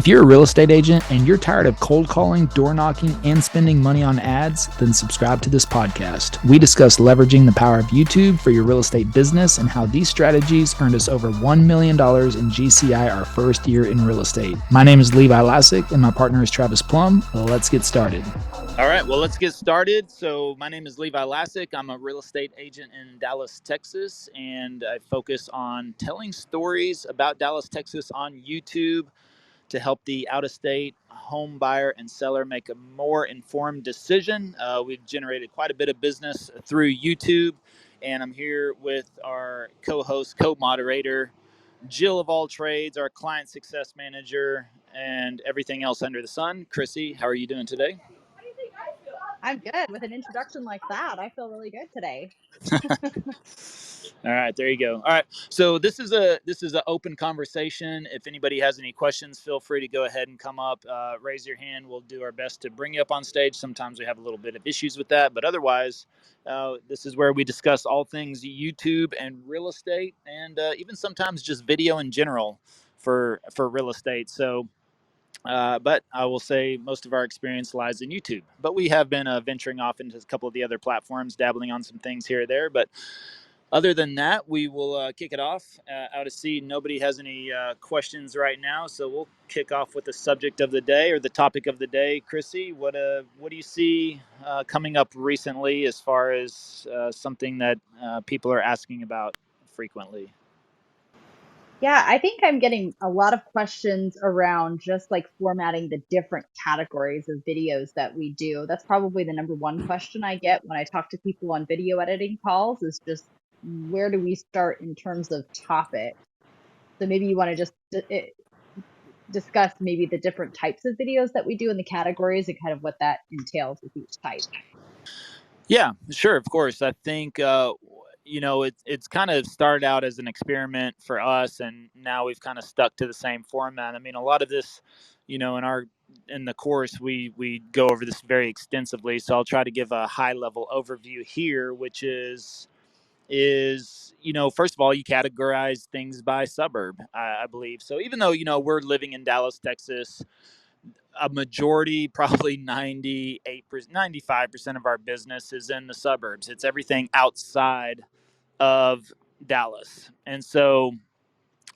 If you're a real estate agent and you're tired of cold calling, door knocking, and spending money on ads, then subscribe to this podcast. We discuss leveraging the power of YouTube for your real estate business and how these strategies earned us over $1 million in GCI our first year in real estate. My name is Levi Lascsak and my partner is Travis Plumb. Let's get started. All right, well, let's get started. So my name is Levi Lascsak. I'm a real estate agent in Dallas, Texas, and I focus on telling stories about Dallas, Texas on YouTube to help the out-of-state home buyer and seller make a more informed decision. We've generated quite a bit of business through YouTube, and I'm here with our co-host, co-moderator, Jill of all trades, our client success manager, and everything else under the sun. Chrissy, how are you doing today? I'm good. With an introduction like that, I feel really good today. All right, there you go. All right, so this is an open conversation. If anybody has any questions, feel free to go ahead and come up, raise your hand. We'll do our best to bring you up on stage. Sometimes we have a little bit of issues with that, but otherwise, this is where we discuss all things YouTube and real estate, and even sometimes just video in general for real estate. So. But I will say most of our experience lies in YouTube. But we have been venturing off into a couple of the other platforms, dabbling on some things here or there. But other than that, we will kick it off. Out of seat, nobody has any questions right now, so we'll kick off with the subject of the day or the topic of the day. Chrissy, what do you see coming up recently as far as something that people are asking about frequently? Yeah, I think I'm getting a lot of questions around just like formatting the different categories of videos that we do. That's probably the number one question I get when I talk to people on video editing calls is just where do we start in terms of topic? So maybe you want to just discuss maybe the different types of videos that we do in the categories and kind of what that entails with each type. Yeah, sure, of course. I think it's kind of started out as an experiment for us, and now we've kind of stuck to the same format. I mean, a lot of this, in the course we go over this very extensively. So I'll try to give a high level overview here, which is first of all, you categorize things by suburb, I believe. So even though we're living in Dallas, Texas, a majority, probably 98%, 95% of our business is in the suburbs. It's everything outside of Dallas. And so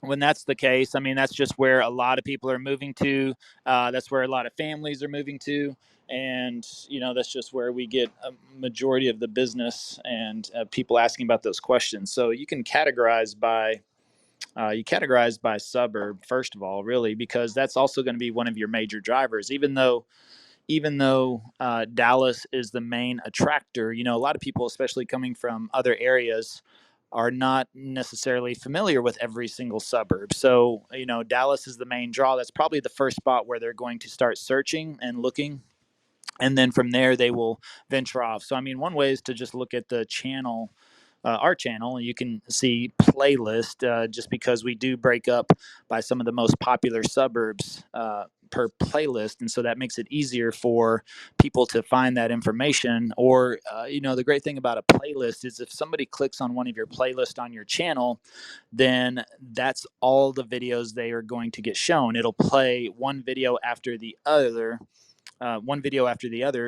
when that's the case, I mean, that's just where a lot of people are moving to. That's where a lot of families are moving to. And, that's just where we get a majority of the business and people asking about those questions. So you can categorize by suburb, first of all, really, because that's also going to be one of your major drivers. Even though Dallas is the main attractor, a lot of people, especially coming from other areas, are not necessarily familiar with every single suburb. So, Dallas is the main draw. That's probably the first spot where they're going to start searching and looking. And then from there, they will venture off. So, I mean, one way is to just look at the channel, our channel. You can see playlist just because we do break up by some of the most popular suburbs per playlist. And so that makes it easier for people to find that information. Or, the great thing about a playlist is if somebody clicks on one of your playlists on your channel, then that's all the videos they are going to get shown. It'll play one video after the other.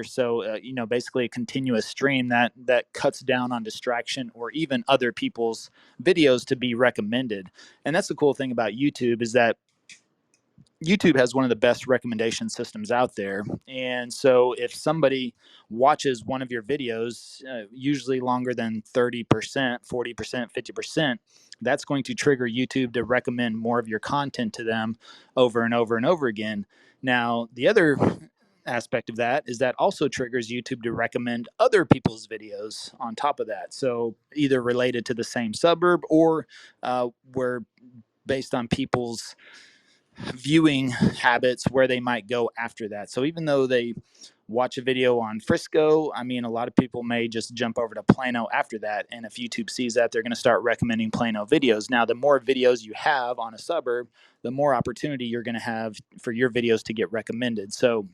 So basically a continuous stream that cuts down on distraction or even other people's videos to be recommended. And that's the cool thing about YouTube, is that YouTube has one of the best recommendation systems out there. And so if somebody watches one of your videos, usually longer than 30%, 40%, 50%, that's going to trigger YouTube to recommend more of your content to them over and over and over again. Now, the other aspect of that is that also triggers YouTube to recommend other people's videos on top of that. So either related to the same suburb or where based on people's viewing habits where they might go after that. So even though they watch a video on Frisco, I mean, a lot of people may just jump over to Plano after that. And if YouTube sees that, they're going to start recommending Plano videos. Now, the more videos you have on a suburb, the more opportunity you're going to have for your videos to get recommended. So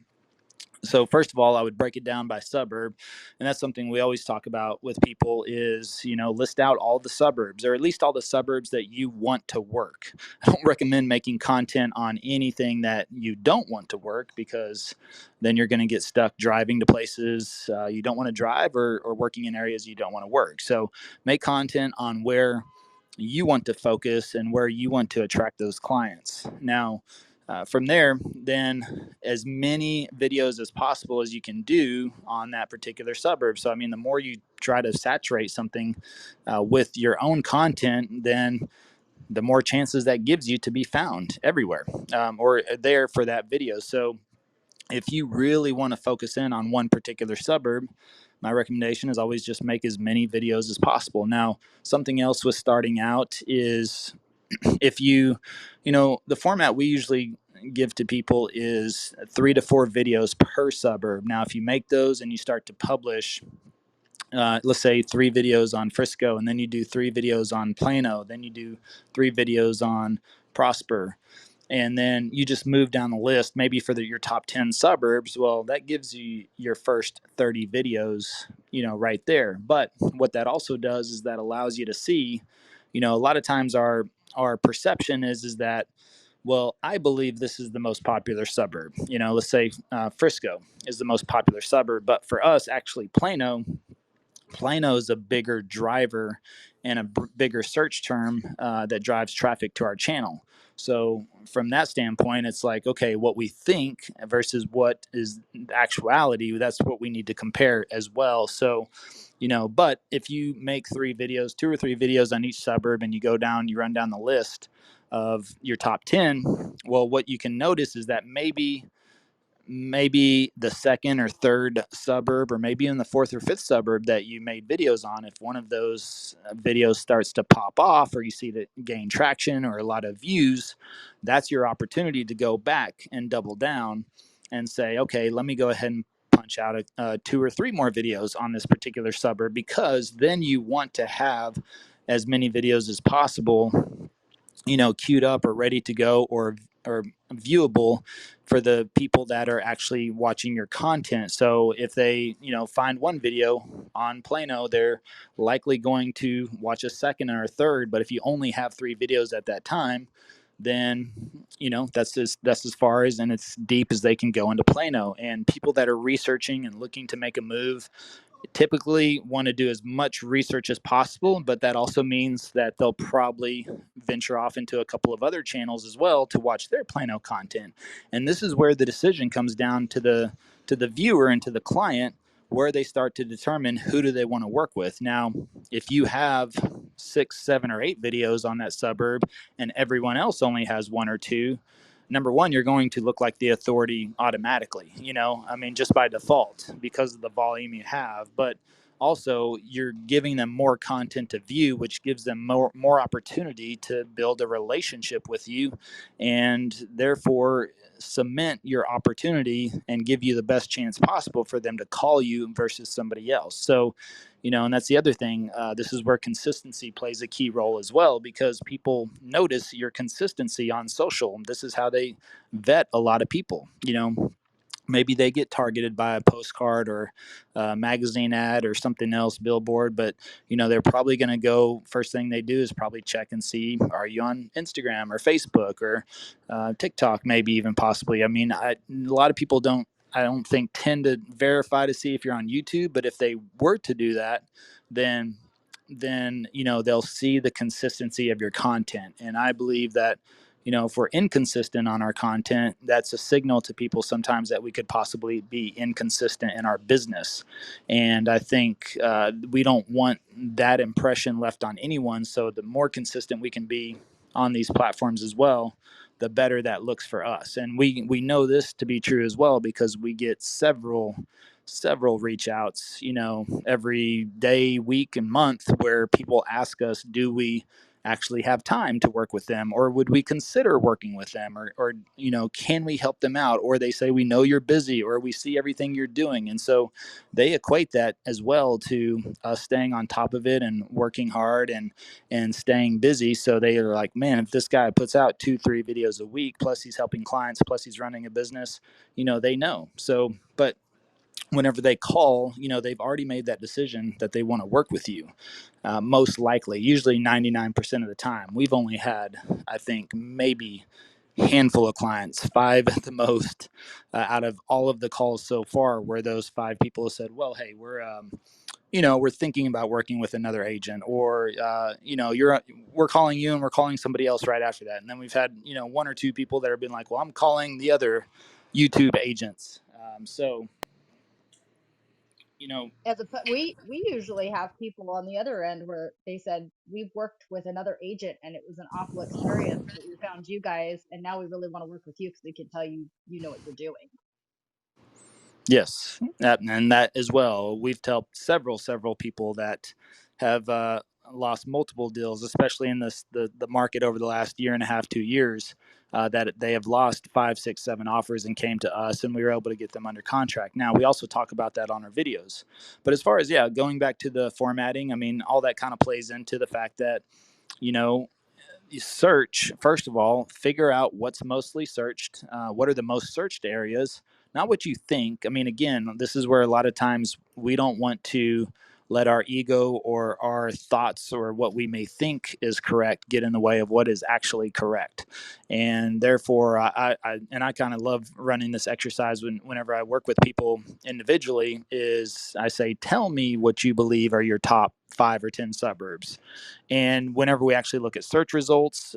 So first of all, I would break it down by suburb. And that's something we always talk about with people is, list out all the suburbs, or at least all the suburbs that you want to work. I don't recommend making content on anything that you don't want to work, because then you're going to get stuck driving to places you don't want to drive, or working in areas you don't want to work. So make content on where you want to focus and where you want to attract those clients. Now, from there, then as many videos as possible as you can do on that particular suburb. So, I mean, the more you try to saturate something with your own content, then the more chances that gives you to be found everywhere, or there for that video. So, if you really want to focus in on one particular suburb, my recommendation is always just make as many videos as possible. Now, something else with starting out is, if the format we usually give to people is 3 to 4 videos per suburb. Now, if you make those and you start to publish, let's say 3 videos on Frisco, and then you do 3 videos on Plano, then you do 3 videos on Prosper, and then you just move down the list, maybe for your top 10 suburbs, well, that gives you your first 30 videos, right there. But what that also does is that allows you to see, a lot of times our perception is that, well, I believe this is the most popular suburb. Let's say Frisco is the most popular suburb, but for us, actually, Plano is a bigger driver and a bigger search term that drives traffic to our channel. So from that standpoint, it's like, okay, what we think versus what is actuality, that's what we need to compare as well. So, but if you make 3 videos, 2 or 3 videos on each suburb, and you run down the list of your top 10, well, what you can notice is that maybe the second or third suburb, or maybe in the fourth or fifth suburb that you made videos on, if one of those videos starts to pop off, or you see that gain traction or a lot of views, that's your opportunity to go back and double down and say, okay, let me go ahead and punch out 2 or 3 more videos on this particular suburb, because then you want to have as many videos as possible, queued up or ready to go, or viewable for the people that are actually watching your content. So if they, find one video on Plano, they're likely going to watch a second or a third. But if you only have 3 videos at that time, then that's as far as and as deep as they can go into Plano. And people that are researching and looking to make a move typically want to do as much research as possible, but that also means that they'll probably venture off into a couple of other channels as well to watch their Plano content. And this is where the decision comes down to the viewer and to the client, where they start to determine who do they want to work with. Now, if you have 6, 7, or 8 videos on that suburb, and everyone else only has 1 or 2, number one, you're going to look like the authority automatically, just by default, because of the volume you have. But also, you're giving them more content to view, which gives them more opportunity to build a relationship with you, and therefore cement your opportunity and give you the best chance possible for them to call you versus somebody else. So, and that's the other thing. This is where consistency plays a key role as well, because people notice your consistency on social. This is how they vet a lot of people. Maybe they get targeted by a postcard or a magazine ad or something else, billboard, but they're probably going to go, first thing they do is probably check and see, are you on Instagram or Facebook or TikTok, maybe even possibly. I mean, a lot of people I don't think tend to verify to see if you're on YouTube, but if they were to do that, then they'll see the consistency of your content. And I believe that if we're inconsistent on our content, that's a signal to people sometimes that we could possibly be inconsistent in our business. And I think we don't want that impression left on anyone. So the more consistent we can be on these platforms as well, the better that looks for us. And we know this to be true as well, because we get several reach outs, every day, week, and month, where people ask us, do we actually have time to work with them, or would we consider working with them, or can we help them out? Or they say, we know you're busy, or we see everything you're doing. And so they equate that as well to us staying on top of it and working hard and staying busy. So they are like, man, if this guy puts out 2-3 videos a week, plus he's helping clients, plus he's running a business, they know. So, but whenever they call, they've already made that decision that they want to work with you. Most likely, usually 99% of the time. We've only had, I think, maybe handful of clients, 5 at the most, out of all of the calls so far, where those 5 people have said, well, hey, we're thinking about working with another agent, or we're calling you and we're calling somebody else right after that. And then we've had 1 or 2 people that have been like, well, I'm calling the other YouTube agents. So we usually have people on the other end where they said, we've worked with another agent and it was an awful experience, but we found you guys and now we really want to work with you because we can tell you know what you're doing. Yes, and that as well. We've helped several people that have lost multiple deals, especially in the market over the last year and a half, 2 years, that they have lost 5, 6, 7 offers and came to us, and we were able to get them under contract. Now, we also talk about that on our videos. But as far as, going back to the formatting, I mean, all that kind of plays into the fact that, you know, you search, first of all, figure out what's mostly searched, what are the most searched areas, not what you think. I mean, again, this is where a lot of times we don't want to let our ego or our thoughts or what we may think is correct get in the way of what is actually correct. And therefore, I kind of love running this exercise whenever I work with people individually, is I say, tell me what you believe are your top 5 or 10 suburbs. And whenever we actually look at search results,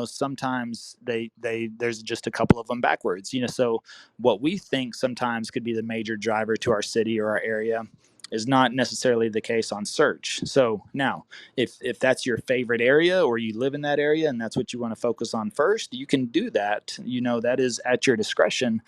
sometimes there's just a couple of them backwards. So what we think sometimes could be the major driver to our city or our area is not necessarily the case on search. So now, if that's your favorite area, or you live in that area and that's what you want to focus on first, you can do that. That is at your discretion.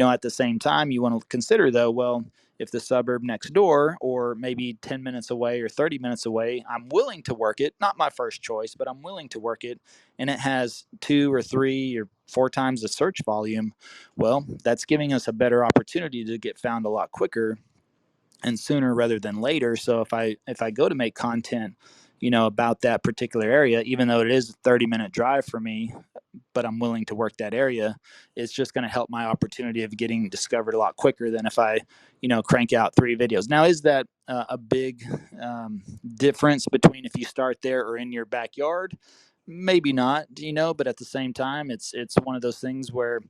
At the same time, you want to consider, though, well, if the suburb next door, or maybe 10 minutes away or 30 minutes away, I'm willing to work it, not my first choice, but I'm willing to work it, and it has 2 or 3 or 4 times the search volume, well, that's giving us a better opportunity to get found a lot quicker and sooner rather than later. So if I go to make content, about that particular area, even though it is a 30-minute drive for me, but I'm willing to work that area, it's just going to help my opportunity of getting discovered a lot quicker than if I, crank out 3 videos. Now, is that a big difference between if you start there or in your backyard? Maybe not, but at the same time, it's one of those things where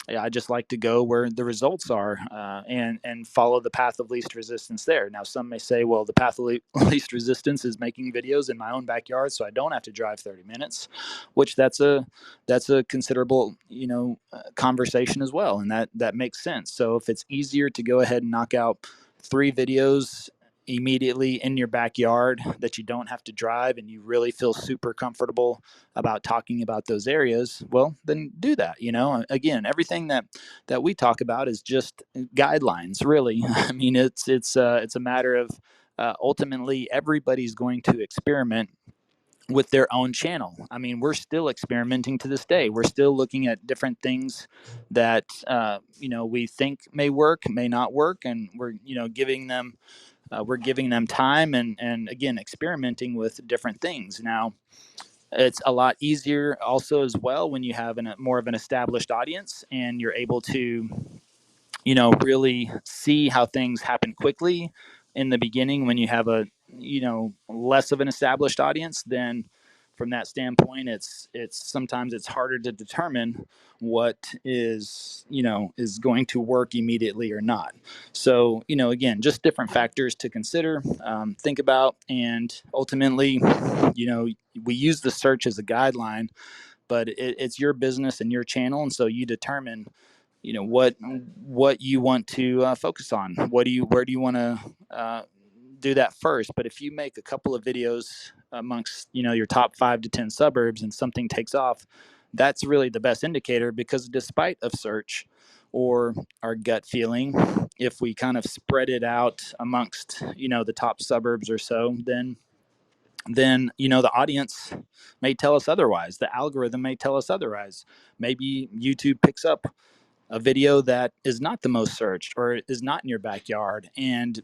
I just like to go where the results are, and follow the path of least resistance there. Now, some may say, well, the path of least resistance is making videos in my own backyard, so I don't have to drive 30 minutes, which that's a considerable, conversation as well, and that makes sense. So if it's easier to go ahead and knock out 3 videos immediately in your backyard that you don't have to drive, and you really feel super comfortable about talking about those areas, well, then do that. Again, everything that we talk about is just guidelines, really. I mean, it's a matter of, ultimately, everybody's going to experiment with their own channel. I mean, we're still experimenting to this day. We're still looking at different things that we think may work, may not work, and we're giving them time, and again, experimenting with different things. Now, it's a lot easier also as well when you have more of an established audience, and you're able to really see how things happen quickly in the beginning when you have a less of an established audience. Then from that standpoint, it's sometimes it's harder to determine what is going to work immediately or not. So again, just different factors to consider, think about, and ultimately, we use the search as a guideline, but it's your business and your channel, and so you determine what you want to focus on. Where do you want to do that first? But if you make a couple of videos amongst your top 5 to 10 suburbs and something takes off, that's really the best indicator, because despite of search or our gut feeling, if we kind of spread it out amongst the top suburbs or so, then then the audience may tell us otherwise. The algorithm may tell us otherwise. Maybe YouTube picks up a video that is not the most searched or is not in your backyard,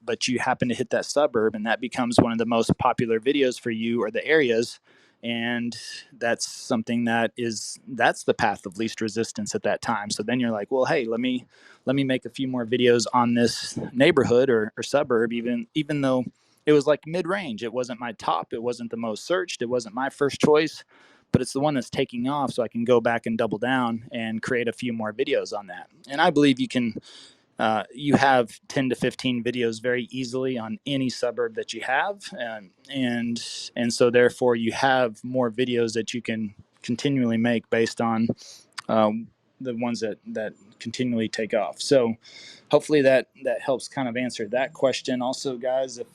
but you happen to hit that suburb, and that becomes one of the most popular videos for you or the areas. And that's something that's the path of least resistance at that time. So then you're like, well, hey, let me make a few more videos on this neighborhood or suburb, even though it was like mid-range. It wasn't my top, it wasn't the most searched, it wasn't my first choice, but it's the one that's taking off, so I can go back and double down and create a few more videos on that. And I believe you have 10 to 15 videos very easily on any suburb that you have, and so therefore you have more videos that you can continually make based on the ones that continually take off. So hopefully that helps kind of answer that question. Also, guys, if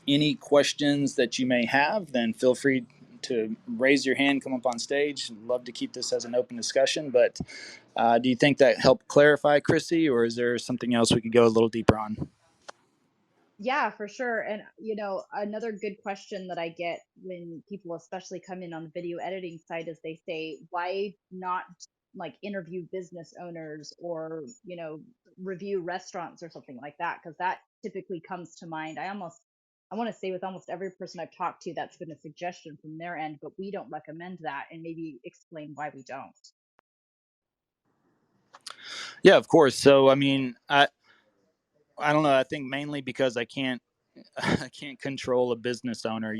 any questions that you may have, then feel free to raise your hand, come up on stage. Love to keep this as an open discussion. But do you think that helped clarify, Chrissy, or is there something else we could go a little deeper on? Yeah, for sure. And another good question that I get when people especially come in on the video editing side is they say, why not like interview business owners or, review restaurants or something like that? Because that typically comes to mind. I want to say with almost every person I've talked to, that's been a suggestion from their end, but we don't recommend that, and maybe explain why we don't. Yeah, of course. So, I mean, I don't know. I think mainly because I can't I can't control a business owner.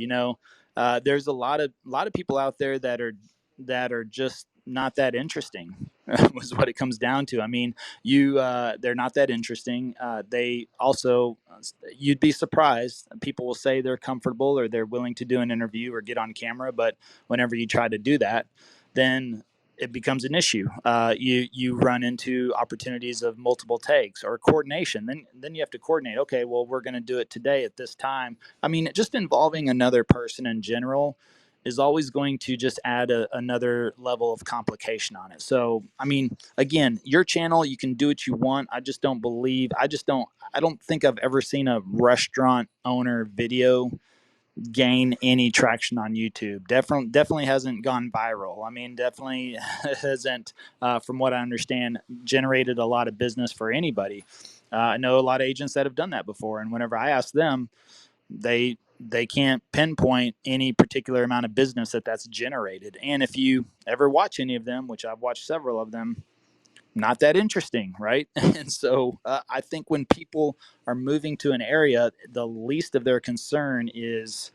There's a lot of people out there that are just not that interesting. Was what it comes down to. I mean, they're not that interesting. They also, you'd be surprised. People will say they're comfortable or they're willing to do an interview or get on camera, but whenever you try to do that, then it becomes an issue. You run into opportunities of multiple takes or coordination. Then you have to coordinate. Okay, well, we're going to do it today at this time. I mean, just involving another person in general is always going to just add another level of complication on it. So, I mean, again, your channel, you can do what you want. I don't think I've ever seen a restaurant owner video gain any traction on YouTube. Definitely hasn't gone viral. I mean, definitely hasn't, from what I understand, generated a lot of business for anybody. I know a lot of agents that have done that before, and whenever I ask them, they can't pinpoint any particular amount of business that's generated. And if you ever watch any of them, which I've watched several of them, not that interesting, right? And so I think when people are moving to an area, the least of their concern is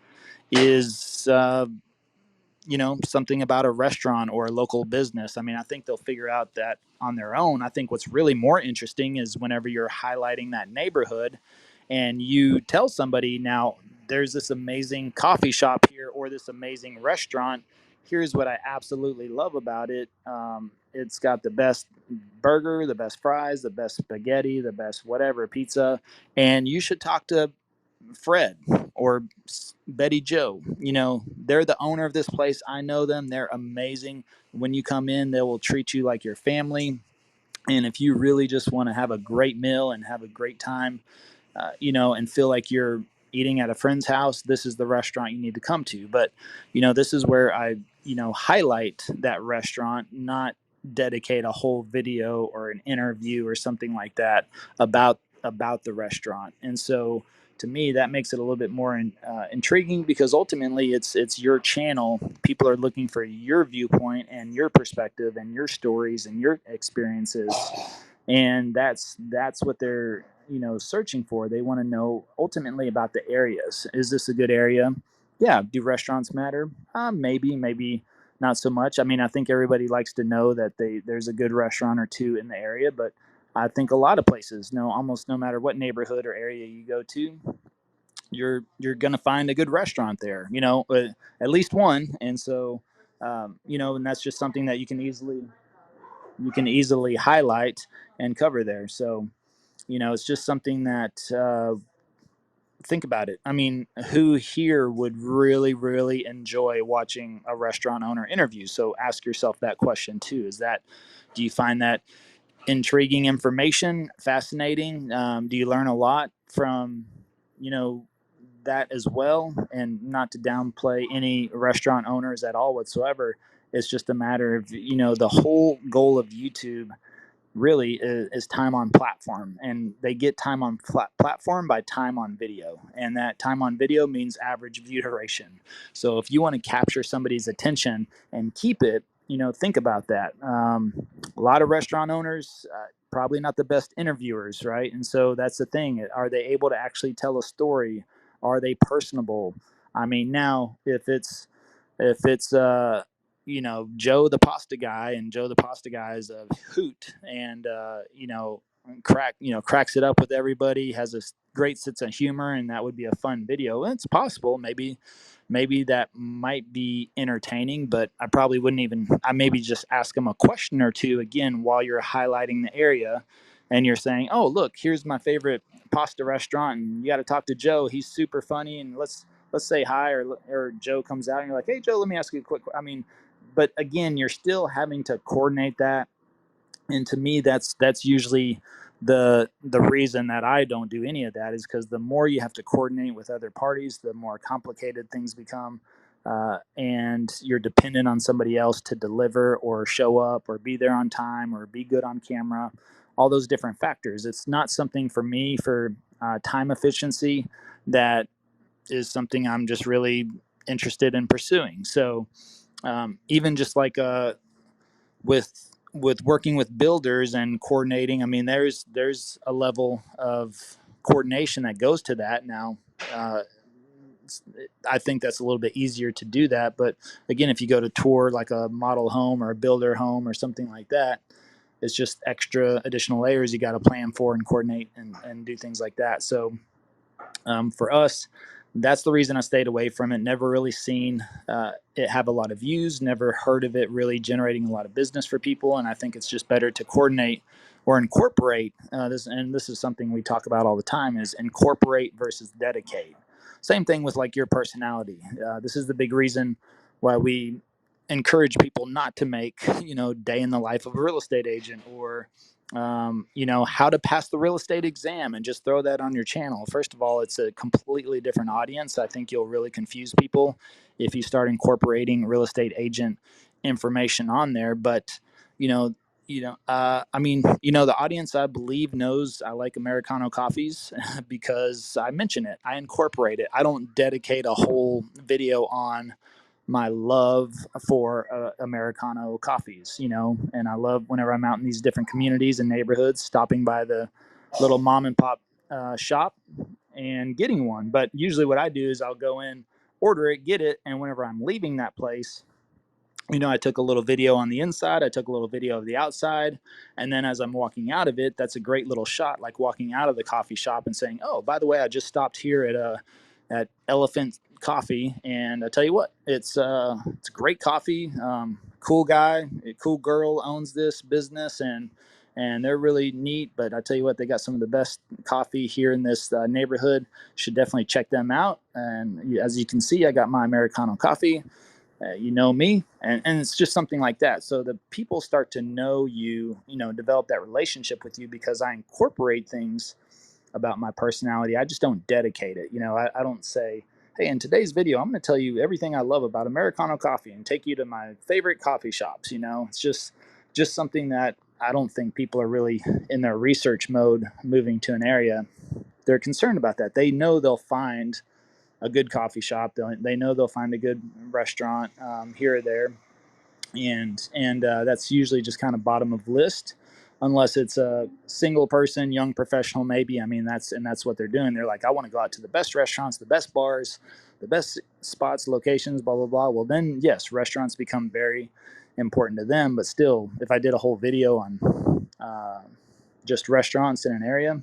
something about a restaurant or a local business. I mean, I think they'll figure out that on their own. I think what's really more interesting is whenever you're highlighting that neighborhood and you tell somebody, now there's this amazing coffee shop here or this amazing restaurant. Here's what I absolutely love about it. It's got the best burger, the best fries, the best spaghetti, the best whatever pizza, and you should talk to Fred or Betty Joe. They're the owner of this place. I know them. They're amazing. When you come in, they will treat you like your family. And if you really just want to have a great meal and have a great time, and feel like you're eating at a friend's house, this is the restaurant you need to come to. But, this is where I, highlight that restaurant, not dedicate a whole video or an interview or something like that about the restaurant. And so to me, that makes it a little bit more intriguing, because ultimately it's your channel. People are looking for your viewpoint and your perspective and your stories and your experiences, and that's what they're searching for. They want to know ultimately about the areas. Is this a good area? Yeah. Do restaurants matter? Maybe not so much. I mean, I think everybody likes to know that there's a good restaurant or two in the area, but I think a lot of places, almost no matter what neighborhood or area you go to, you're gonna find a good restaurant there. At least one. And so, and that's just something that you can easily highlight and cover there. So, it's just something that, think about it. I mean, who here would really, really enjoy watching a restaurant owner interview? So ask yourself that question too. Do you find that intriguing information fascinating? Do you learn a lot from, you know, that as well. And not to downplay any restaurant owners at all whatsoever. It's just a matter of, the whole goal of YouTube really is time on platform, and they get time on platform by time on video, and that time on video means average view duration. So if you want to capture somebody's attention and keep it, think about that. A lot of restaurant owners, probably not the best interviewers, right? And so that's the thing. Are they able to actually tell a story? Are they personable? I mean, now if it's Joe the pasta guy, and Joe the pasta guy is a hoot, and cracks it up with everybody, has a great sense of humor, and that would be a fun video. It's possible, maybe that might be entertaining, but I probably wouldn't even. I maybe just ask them a question or two again while you're highlighting the area, and you're saying, "Oh, look, here's my favorite pasta restaurant, and you got to talk to Joe. He's super funny, and let's say hi." Or Joe comes out and you're like, "Hey Joe, let me ask you a quick." I mean, but again, you're still having to coordinate that, and to me, that's usually the reason that I don't do any of that, is because the more you have to coordinate with other parties, the more complicated things become, and you're dependent on somebody else to deliver or show up or be there on time or be good on camera, all those different factors. It's not something for me for time efficiency that is something I'm just really interested in pursuing. So even just like with working with builders and coordinating, I mean, there's a level of coordination that goes to that. Now, uh, I think that's a little bit easier to do that. But again, if you go to tour like a model home or a builder home or something like that, it's just extra additional layers you got to plan for and coordinate and do things like that. So for us, that's the reason I stayed away from it. Never really seen it have a lot of views, never heard of it really generating a lot of business for people. And I think it's just better to coordinate or incorporate this. And this is something we talk about all the time, is incorporate versus dedicate. Same thing with like your personality. This is the big reason why we encourage people not to make, day in the life of a real estate agent, or how to pass the real estate exam, and just throw that on your channel. First of all, it's a completely different audience. I think you'll really confuse people if you start incorporating real estate agent information on there. But, the audience, I believe, knows I like Americano coffees because I mention it, I incorporate it. I don't dedicate a whole video on my love for Americano coffees, and I love whenever I'm out in these different communities and neighborhoods, stopping by the little mom and pop shop and getting one. But usually what I do is I'll go in, order it, get it, and whenever I'm leaving that place, I took a little video on the inside, I took a little video of the outside, and then as I'm walking out of it, that's a great little shot, like walking out of the coffee shop and saying, "Oh, by the way, I just stopped here at Elephant Coffee, and I tell you what, it's great coffee. Cool guy, cool girl owns this business, and they're really neat. But I tell you what, they got some of the best coffee here in this neighborhood. Should definitely check them out. And as you can see, I got my Americano coffee. You know me, and it's just something like that. So the people start to know you, develop that relationship with you, because I incorporate things about my personality. I just don't dedicate it. I don't say, "Hey, in today's video, I'm going to tell you everything I love about Americano coffee and take you to my favorite coffee shops." It's just something that I don't think people are really in their research mode moving to an area. They're concerned about that. They know they'll find a good coffee shop. They know they'll find a good restaurant here or there, and that's usually just kind of bottom of list, unless it's a single person, young professional, maybe. I mean, that's what they're doing. They're like, "I want to go out to the best restaurants, the best bars, the best spots, locations, blah blah blah." Well, then yes, restaurants become very important to them. But still, if I did a whole video on just restaurants in an area,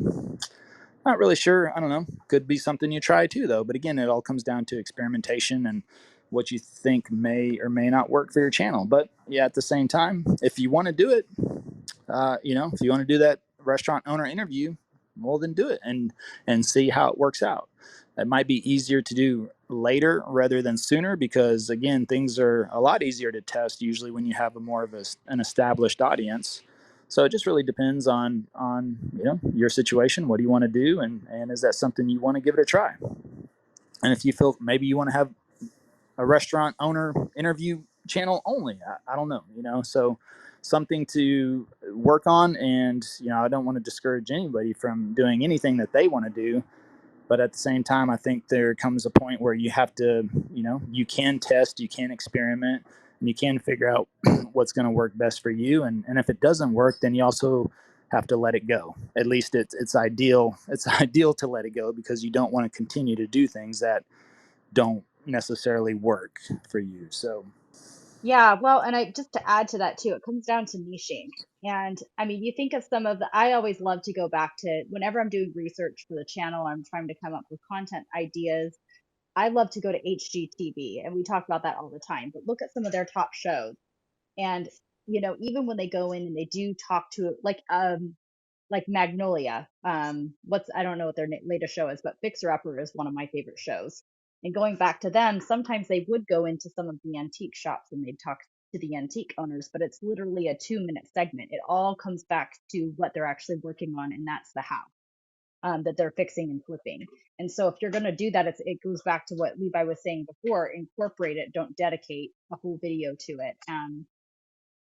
not really sure. I don't know. Could be something you try too, though. But again, it all comes down to experimentation and what you think may or may not work for your channel. But yeah, at the same time, if you want to do it, if you want to do that restaurant owner interview, well, then do it and see how it works out. It might be easier to do later rather than sooner, because again, things are a lot easier to test usually when you have a more of an established audience. So it just really depends on your situation. What do you want to do, and is that something you want to give it a try? And if you feel maybe you want to have a restaurant owner interview channel only, I don't know, so something to work on. And, I don't want to discourage anybody from doing anything that they want to do. But at the same time, I think there comes a point where you have to, you can test, you can experiment, and you can figure out what's going to work best for you. And if it doesn't work, then you also have to let it go. At least it's ideal. It's ideal to let it go, because you don't want to continue to do things that don't necessarily work for you. So Yeah, well, and I just to add to that too, it comes down to niching. And I mean, you think of some of the, I always love to go back to whenever I'm doing research for the channel, I'm trying to come up with content ideas. I love to go to HGTV, and we talk about that all the time, but look at some of their top shows. And, even when they go in and they do talk to like Magnolia. What's I don't know what their latest show is, but Fixer Upper is one of my favorite shows. And going back to them, sometimes they would go into some of the antique shops and they'd talk to the antique owners, but it's literally a 2-minute segment. It all comes back to what they're actually working on, and that's the house that they're fixing and flipping. And so if you're going to do that, it goes back to what Levi was saying before: incorporate it, don't dedicate a whole video to it.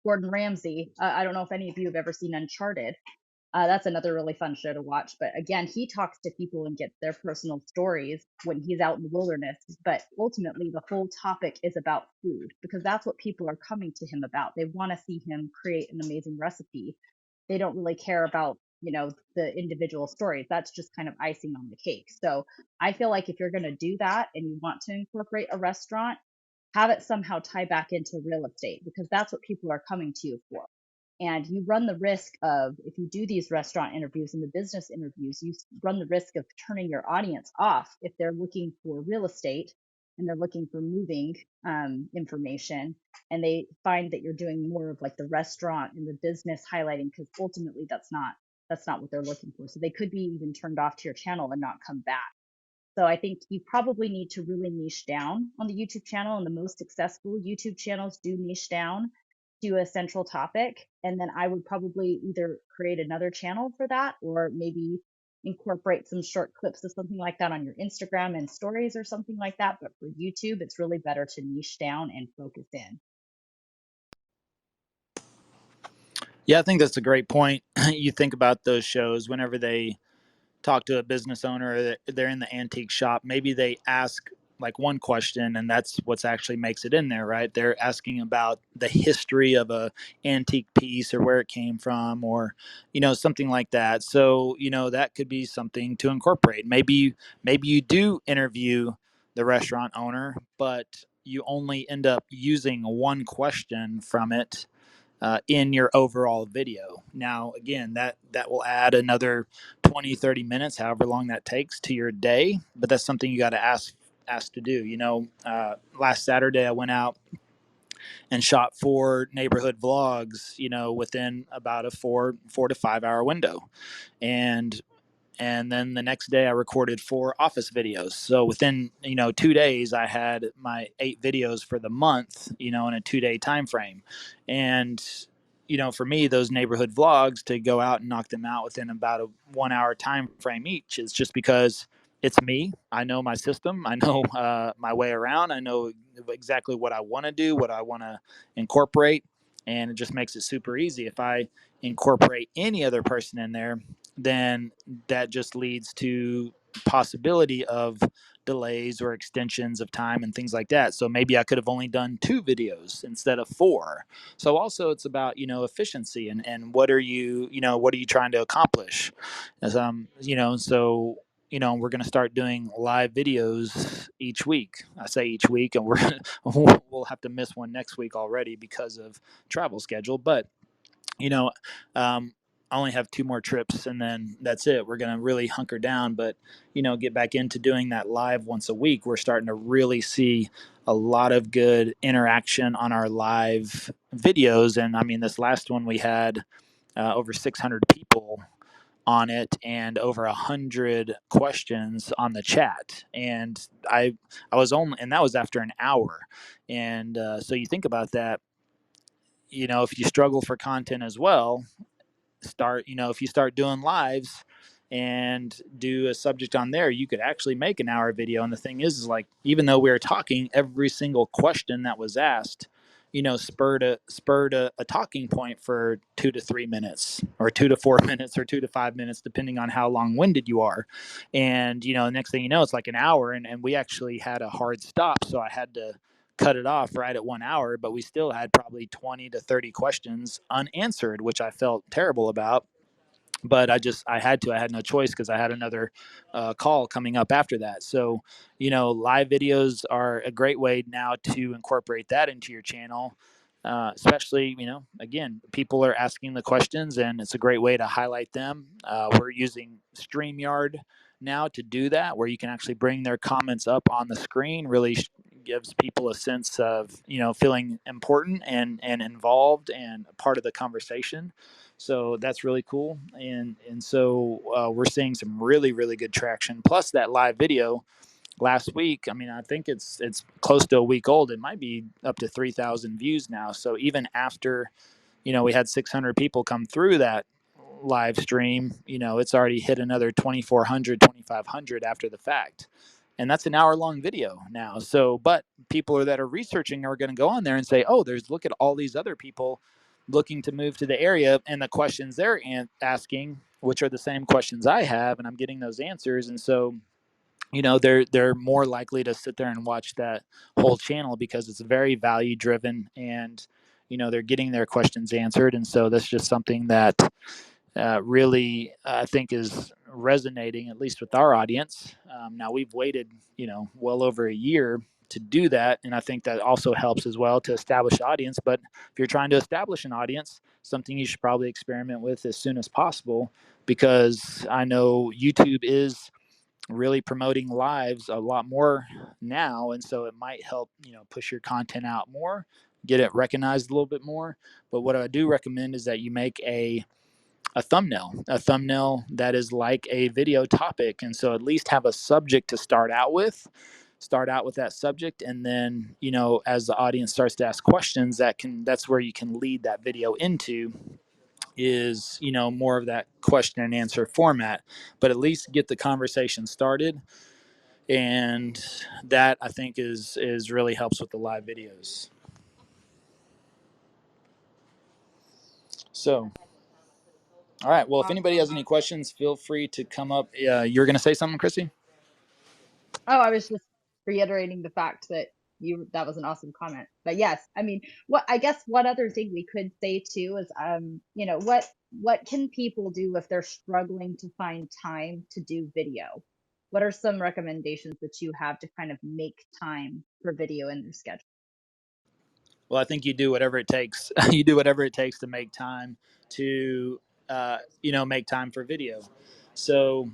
Gordon Ramsay, I don't know if any of you have ever seen Uncharted. That's another really fun show to watch. But again, he talks to people and gets their personal stories when he's out in the wilderness. But ultimately, the whole topic is about food, because that's what people are coming to him about. They want to see him create an amazing recipe. They don't really care about, the individual stories. That's just kind of icing on the cake. So I feel like if you're going to do that and you want to incorporate a restaurant, have it somehow tie back into real estate, because that's what people are coming to you for. And you run the risk of, if you do these restaurant interviews and the business interviews, you run the risk of turning your audience off if they're looking for real estate and they're looking for moving information, and they find that you're doing more of like the restaurant and the business highlighting, because ultimately that's not what they're looking for. So they could be even turned off to your channel and not come back. So I think you probably need to really niche down on the YouTube channel, and the most successful YouTube channels do niche down to a central topic. And then I would probably either create another channel for that, or maybe incorporate some short clips of something like that on your Instagram and stories or something like that. But for YouTube, it's really better to niche down and focus in. yeah, I think that's a great point. You think about those shows whenever they talk to a business owner, or they're in the antique shop, maybe they ask like one question, and that's what's actually makes it in there, right? They're asking about the history of a antique piece, or where it came from, or something like that. So that could be something to incorporate. Maybe you do interview the restaurant owner, but you only end up using one question from it in your overall video. Now, again, that will add another 20-30 minutes, however long that takes, to your day. But that's something you got to ask to do. Last Saturday I went out and shot 4 neighborhood vlogs, within about a 4 to 5 hour window. And then the next day I recorded 4 office videos. So within 2 days I had my 8 videos for the month, in a 2-day time frame. And for me, those neighborhood vlogs, to go out and knock them out within about a 1 hour time frame each, is just because it's me. I know my system. I know my way around. I know exactly what I want to do, what I want to incorporate, and it just makes it super easy. If I incorporate any other person in there, then that just leads to possibility of delays or extensions of time and things like that. So maybe I could have only done 2 videos instead of 4. So also it's about, efficiency, and what are you, what are you trying to accomplish? As so we're going to start doing live videos each week. I say each week, and we'll have to miss one next week already because of travel schedule. But you know, I only have 2 more trips, and then that's it. We're going to really hunker down, but, get back into doing that live once a week. We're starting to really see a lot of good interaction on our live videos. And I mean, this last one we had over 600 people on it, and over 100 questions on the chat. And I was only, and that was after an hour. And so you think about that, if you struggle for content as well, if you start doing lives and do a subject on there, you could actually make an hour video. And the thing is like, even though we were talking, every single question that was asked, spurred a talking point for 2 to 3 minutes or 2 to 4 minutes or 2 to 5 minutes, depending on how long winded you are. And, the next thing you know, it's like an hour. And we actually had a hard stop. So I had to cut it off right at 1 hour, but we still had probably 20 to 30 questions unanswered, which I felt terrible about. But I had no choice because I had another call coming up after that. So, live videos are a great way now to incorporate that into your channel. Especially, again, people are asking the questions and it's a great way to highlight them. We're using StreamYard now to do that, where you can actually bring their comments up on the screen. Really gives people a sense of, feeling important and involved and a part of the conversation. So that's really cool. And so we're seeing some really, really good traction. Plus that live video last week, I mean, I think it's close to a week old. It might be up to 3,000 views now. So even after, we had 600 people come through that live stream, it's already hit another 2,400, 2,500 after the fact. And that's an hour-long video now. So, but people that are researching are going to go on there and say, oh, look at all these other people looking to move to the area, and the questions they're asking, which are the same questions I have, and I'm getting those answers. And so, they're more likely to sit there and watch that whole channel because it's very value driven, and they're getting their questions answered. And so that's just something that really I think is resonating, at least with our audience. Now we've waited, well over a year to do that, and I think that also helps as well to establish audience. But if you're trying to establish an audience, something you should probably experiment with as soon as possible, because I know YouTube is really promoting lives a lot more now, and so it might help push your content out more, get it recognized a little bit more. But what I do recommend is that you make a thumbnail that is like a video topic. And so at least have a subject to start out with that subject. And then, as the audience starts to ask questions, that's where you can lead that video into, is, more of that question and answer format, but at least get the conversation started. And that I think is really helps with the live videos. So, all right. Well, if anybody has any questions, feel free to come up. You're going to say something, Chrissy? Oh, I was just reiterating the fact that that was an awesome comment. But yes, I mean, what other thing we could say too is, what can people do if they're struggling to find time to do video? What are some recommendations that you have to kind of make time for video in their schedule? Well, I think you do whatever it takes. You do whatever it takes to make time to, make time for video. So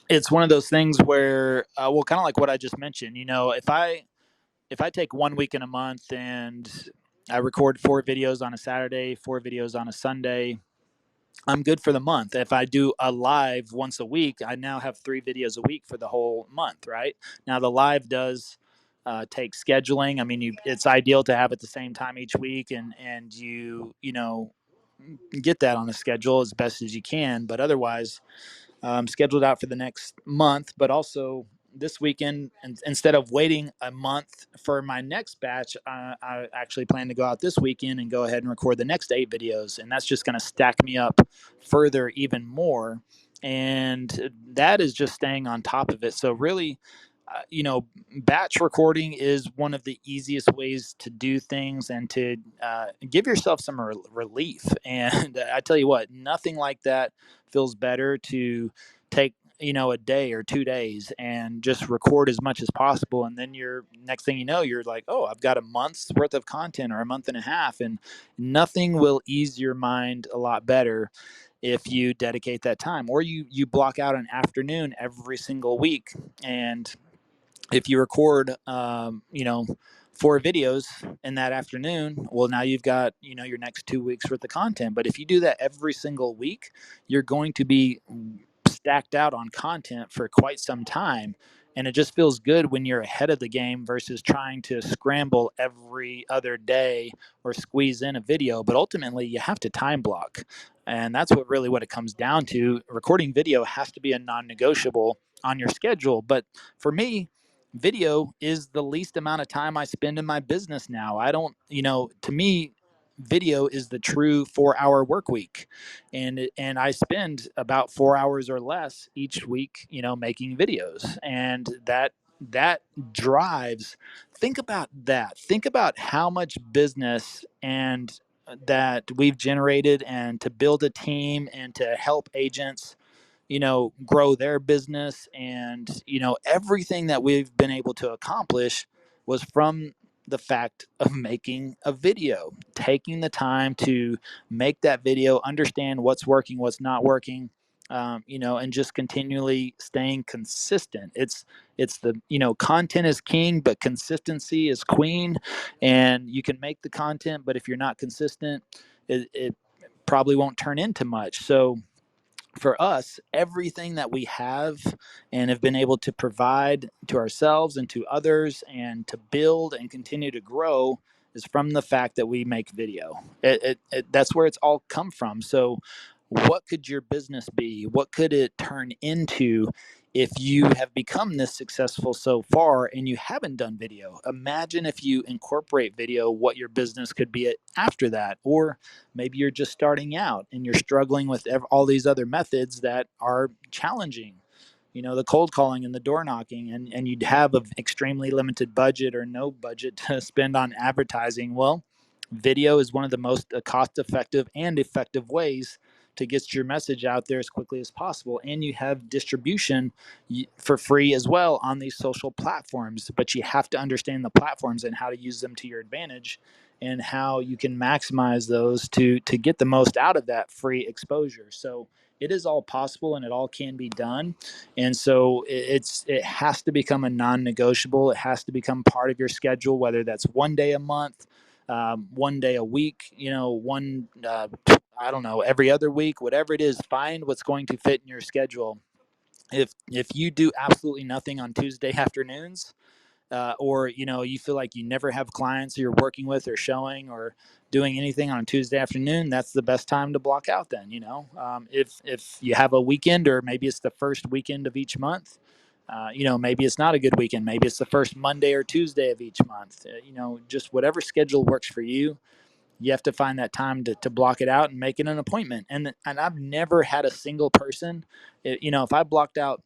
it's one of those things where, well, kind of like what I just mentioned, if I take 1 week in a month and I record 4 videos on a Saturday, 4 videos on a Sunday, I'm good for the month. If I do a live once a week, I now have 3 videos a week for the whole month, right? Now the live does take scheduling. I mean, it's ideal to have it the same time each week, and get that on a schedule as best as you can. But otherwise, scheduled out for the next month, but also this weekend. And instead of waiting a month for my next batch, I actually plan to go out this weekend and go ahead and record the next 8 videos. And that's just going to stack me up further even more. And that is just staying on top of it. So really, batch recording is one of the easiest ways to do things and to give yourself some relief. And I tell you what, nothing like that feels better to take a day or 2 days and just record as much as possible. And then you're next thing you know, you're like, oh, I've got a month's worth of content or a month and a half. And nothing will ease your mind a lot better if you dedicate that time, or you block out an afternoon every single week. And if you record 4 videos in that afternoon, well, now you've got your next 2 weeks worth of content. But if you do that every single week, you're going to be stacked out on content for quite some time. And it just feels good when you're ahead of the game versus trying to scramble every other day or squeeze in a video. But ultimately, you have to time block. And that's what it comes down to. Recording video has to be a non-negotiable on your schedule. But for me, video is the least amount of time I spend in my business now. I don't, to me, video is the true 4-hour work week. And I spend about 4 hours or less each week, making videos. And that drives, think about that. Think about how much business and that we've generated, and to build a team and to help agents grow their business. And everything that we've been able to accomplish was from the fact of making a video, taking the time to make that video, understand what's working, what's not working, and just continually staying consistent. It's the content is king, but consistency is queen. And you can make the content, but if you're not consistent, it probably won't turn into much. So for us, everything that we have and have been able to provide to ourselves and to others and to build and continue to grow is from the fact that we make video. That's where it's all come from. So what could your business be? What could it turn into if you have become this successful so far and you haven't done video? Imagine if you incorporate video, what your business could be after that. Or maybe you're just starting out and you're struggling with all these other methods that are challenging, the cold calling and the door knocking, and you'd have an extremely limited budget or no budget to spend on advertising. Well, video is one of the most cost effective and effective ways to get your message out there as quickly as possible. And you have distribution for free as well on these social platforms, but you have to understand the platforms and how to use them to your advantage, and how you can maximize those to get the most out of that free exposure. So it is all possible and it all can be done. And so it has to become a non-negotiable. It has to become part of your schedule, whether that's one day a month, one day a week, I don't know, every other week, whatever it is. Find what's going to fit in your schedule. If you do absolutely nothing on Tuesday afternoons, or you feel like you never have clients you're working with or showing or doing anything on Tuesday afternoon, that's the best time to block out. Then if you have a weekend, or maybe it's the first weekend of each month, maybe it's not a good weekend, maybe it's the first Monday or Tuesday of each month, just whatever schedule works for you. You have to find that time to block it out and make it an appointment. And I've never had a single person, if I blocked out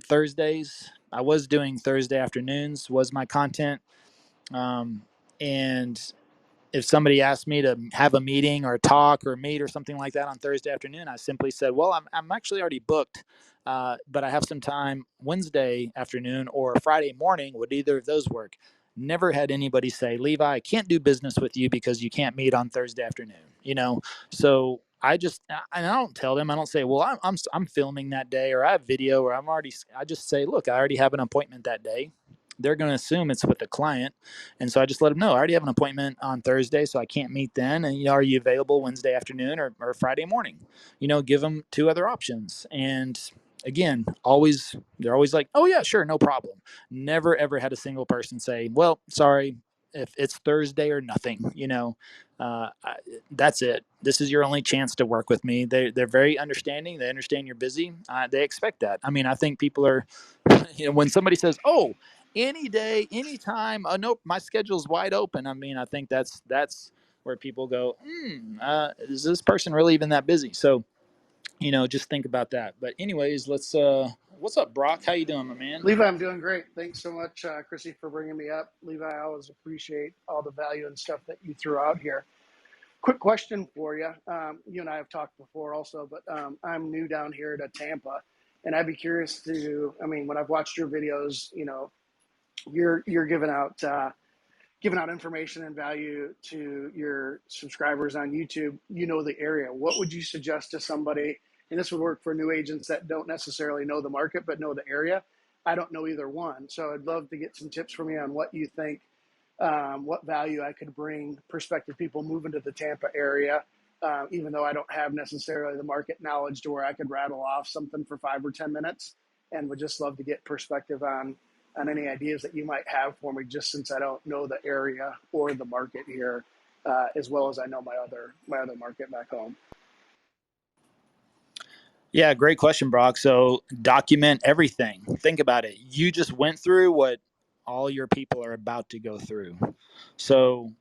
Thursdays, I was doing Thursday afternoons was my content. Um, and if somebody asked me to have a meeting or talk or meet or something like that on Thursday afternoon, I simply said, well, I'm actually already booked, but I have some time Wednesday afternoon or Friday morning. Would either of those work? Never had anybody say, Levi, I can't do business with you because you can't meet on Thursday afternoon, So I don't tell them, I don't say, well, I'm filming that day, or I have video, or I just say, look, I already have an appointment that day. They're going to assume it's with the client. And so I just let them know, I already have an appointment on Thursday, so I can't meet then. And, are you available Wednesday afternoon or Friday morning? Give them two other options. And again, they're always like, oh yeah, sure, no problem. Never, ever had a single person say, well, sorry, if it's Thursday or nothing, uh, I, that's it. This is your only chance to work with me. They're very understanding. They understand you're busy. They expect that. I mean, I think people are, when somebody says, oh, any day, anytime. Nope, my schedule's wide open. I mean, I think that's where people go, is this person really even that busy? So, just think about that. But anyways, let's. What's up, Brock? How you doing, my man? Levi, I'm doing great. Thanks so much, Chrissy, for bringing me up. Levi, I always appreciate all the value and stuff that you threw out here. Quick question for you. You and I have talked before also, but I'm new down here to Tampa, and I'd be curious to. I mean, when I've watched your videos, you're giving out information and value to your subscribers on YouTube. The area. What would you suggest to somebody? And this would work for new agents that don't necessarily know the market but know the area. I don't know either one, so I'd love to get some tips from you on what you think, what value I could bring prospective people moving to the Tampa area, even though I don't have necessarily the market knowledge to where I could rattle off something for 5 or 10 minutes. and would just love to get perspective on any ideas that you might have for me, just since I don't know the area or the market here as well as I know my other market back home. Yeah, great question, Brock. So document everything. Think about it. You just went through what all your people are about to go through. So,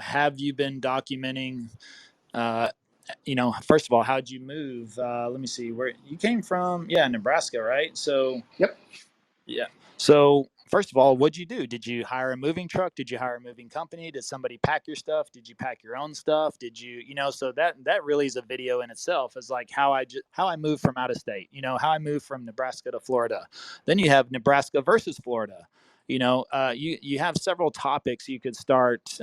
have you been documenting, first of all, how'd you move? Let me see where you came from. Yeah, Nebraska, right? So, Yep. yeah. So first of all, what'd you do? Did you hire a moving truck? Did you hire a moving company? Did somebody pack your stuff? Did you pack your own stuff? Did you, so that really is a video in itself, is like how I moved from out of state, how I moved from Nebraska to Florida. Then you have Nebraska versus Florida. You have several topics you could start,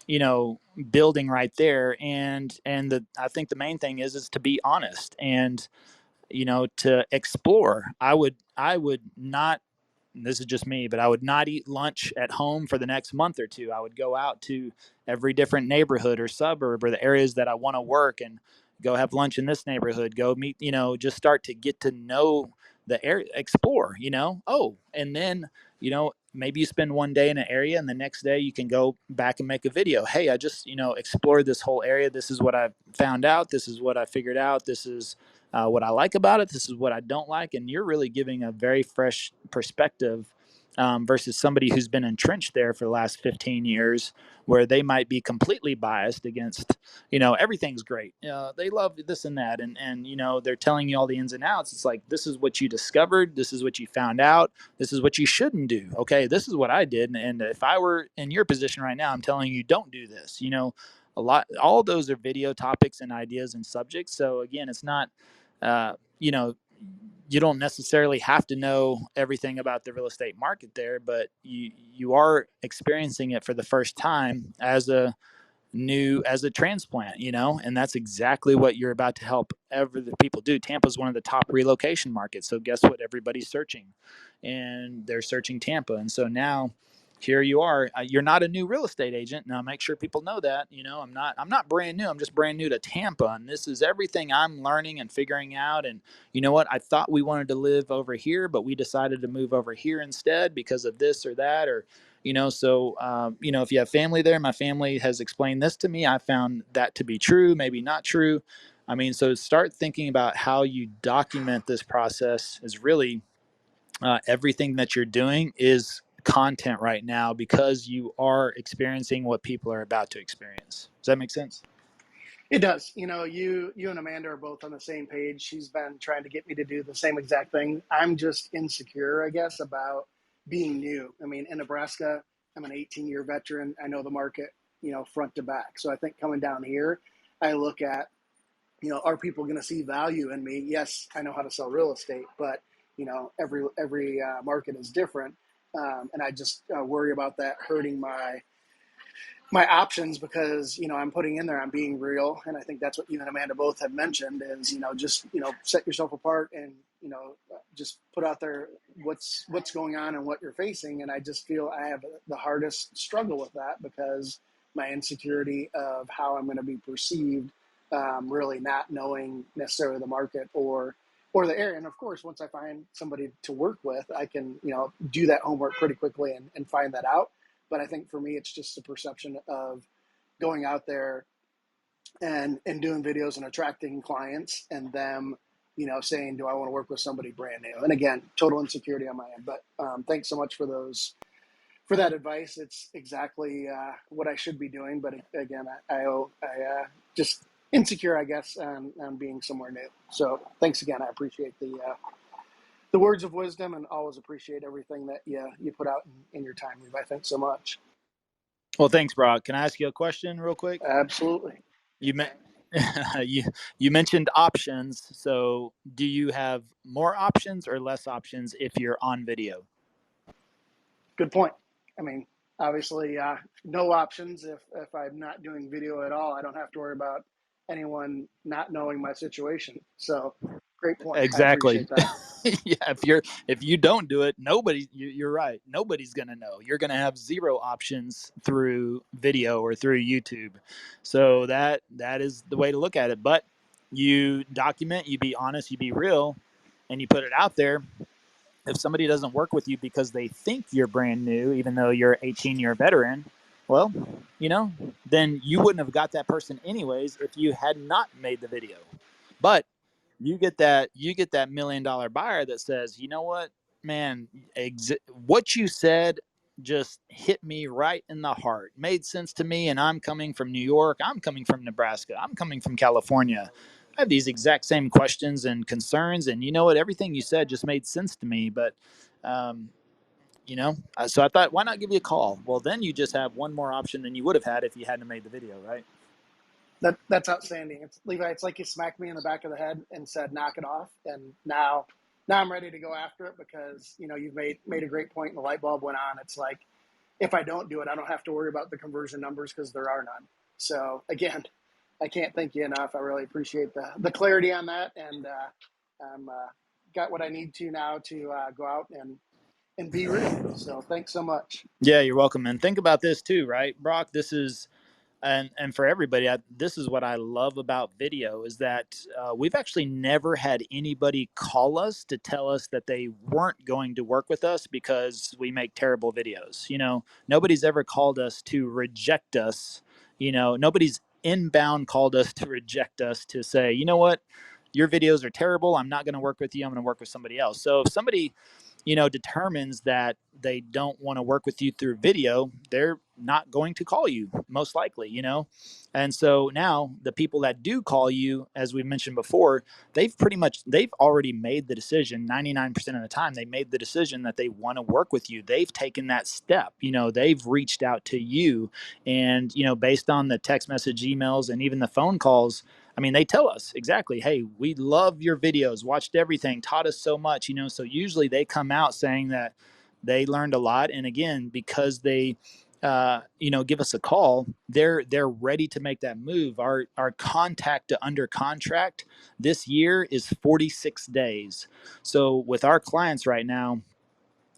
building right there. And I think the main thing is to be honest and, to explore. I would not, this is just me, but I would not eat lunch at home for the next month or two. I would go out to every different neighborhood or suburb or the areas that I want to work and go have lunch in this neighborhood, go meet, just start to get to know the area, explore, and then, maybe you spend one day in an area and the next day you can go back and make a video. Hey, I just, explored this whole area. This is what I found out. This is what I figured out. This is what I like about it. This is what I don't like. And you're really giving a very fresh perspective versus somebody who's been entrenched there for the last 15 years, where they might be completely biased against, everything's great. They love this and that. And, they're telling you all the ins and outs. It's like, this is what you discovered. This is what you found out. This is what you shouldn't do. Okay, this is what I did. And if I were in your position right now, I'm telling you, don't do this. All of those are video topics and ideas and subjects. So again, it's not, you don't necessarily have to know everything about the real estate market there, but you are experiencing it for the first time as a transplant, and that's exactly what you're about to help the people do. Tampa is one of the top relocation markets. So guess what? Everybody's searching, and they're searching Tampa. And so now here you are. You're not a new real estate agent. Now make sure people know that, I'm not brand new. I'm just brand new to Tampa. And this is everything I'm learning and figuring out. And you know what? I thought we wanted to live over here, but we decided to move over here instead because of this or that, or if you have family there, my family has explained this to me. I found that to be true, maybe not true. So start thinking about how you document this process is really everything that you're doing is content right now because you are experiencing what people are about to experience. Does that make sense? It does. You and Amanda are both on the same page. She's been trying to get me to do the same exact thing. I'm just insecure, I guess, about being new. In Nebraska, I'm an 18-year veteran. I know the market, front to back. So I think coming down here, I look at, are people going to see value in me? Yes, I know how to sell real estate, but every market is different, and I just worry about that hurting my options because I'm putting in there, I'm being real, and I think that's what you and Amanda both have mentioned is just set yourself apart and just put out there what's going on and what you're facing. And I just feel I have the hardest struggle with that because my insecurity of how I'm going to be perceived, really not knowing necessarily the market or the area. And of course, once I find somebody to work with, I can do that homework pretty quickly and find that out. But I think for me, it's just the perception of going out there and doing videos and attracting clients and them, saying, do I want to work with somebody brand new? And again, total insecurity on my end. But thanks so much for that advice. It's exactly what I should be doing. But again, I just insecure, I guess, on being somewhere new. So thanks again. I appreciate the words of wisdom and always appreciate everything that you put out in your time, Levi. Thanks so much. Well, thanks, Brock. Can I ask you a question real quick? Absolutely. You mentioned options. So do you have more options or less options if you're on video? Good point. Obviously, no options. If I'm not doing video at all, I don't have to worry about anyone not knowing my situation. So great point. Exactly. I appreciate that. Yeah. If you don't do it, you're right. Nobody's going to know. You're going to have zero options through video or through YouTube. So that is the way to look at it. But you document, you be honest, you be real. and you put it out there, if somebody doesn't work with you because they think you're brand new, even though you're 18-year veteran, well, then you wouldn't have got that person anyways if you had not made the video. But you get that $1 million buyer that says, you know what, man, what you said just hit me right in the heart, made sense to me. And I'm coming from New York. I'm coming from Nebraska. I'm coming from California. I have these exact same questions and concerns. And you know what, everything you said just made sense to me. But, so I thought, why not give you a call? Well, then you just have one more option than you would have had if you hadn't made the video, right? That's outstanding. Levi, it's like you smacked me in the back of the head and said, knock it off. And now I'm ready to go after it because, you've made a great point and the light bulb went on. It's like, if I don't do it, I don't have to worry about the conversion numbers because there are none. So again, I can't thank you enough. I really appreciate the clarity on that. And I'm got what I need to now to go out and be real. So thanks so much. Yeah, you're welcome. And think about this too, right, Brock? This is, and for everybody, this is what I love about video is that we've actually never had anybody call us to tell us that they weren't going to work with us because we make terrible videos. Nobody's ever called us to reject us. Nobody's inbound called us to reject us, to say, you know what, your videos are terrible. I'm not going to work with you. I'm going to work with somebody else. So if somebody determines that they don't want to work with you through video, they're not going to call you, most likely. And so now the people that do call you, as we mentioned before, they've already made the decision. 99% of the time, they made the decision that they want to work with you. They've taken that step. They've reached out to you, and based on the text message, emails, and even the phone calls, I mean, they tell us exactly, hey, we love your videos, watched everything, taught us so much, so usually they come out saying that they learned a lot. And again, because they, give us a call, they're ready to make that move. Our contact to under contract this year is 46 days. So with our clients right now,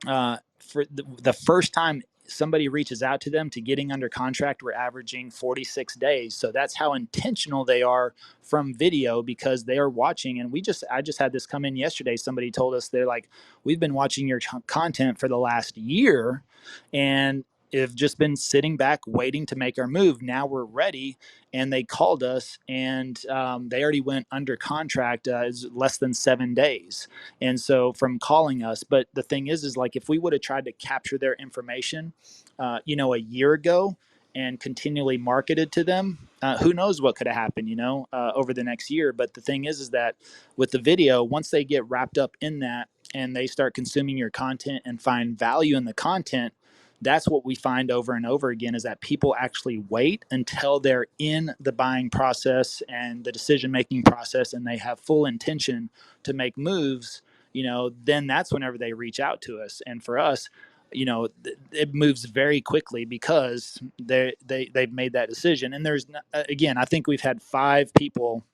for the first time somebody reaches out to them to getting under contract, we're averaging 46 days. So that's how intentional they are from video, because they are watching. And I just had this come in yesterday. Somebody told us, they're like, we've been watching your content for the last year and have just been sitting back waiting to make our move. Now we're ready. And they called us, and they already went under contract less than 7 days. And so from calling us, but the thing is like, if we would have tried to capture their information, a year ago and continually marketed to them, who knows what could have happened, over the next year. But the thing is that with the video, once they get wrapped up in that and they start consuming your content and find value in the content, that's what we find over and over again, is that people actually wait until they're in the buying process and the decision-making process, and they have full intention to make moves. Then that's whenever they reach out to us. And for us, it moves very quickly because they've made that decision. And there's, again, I think we've had 5 people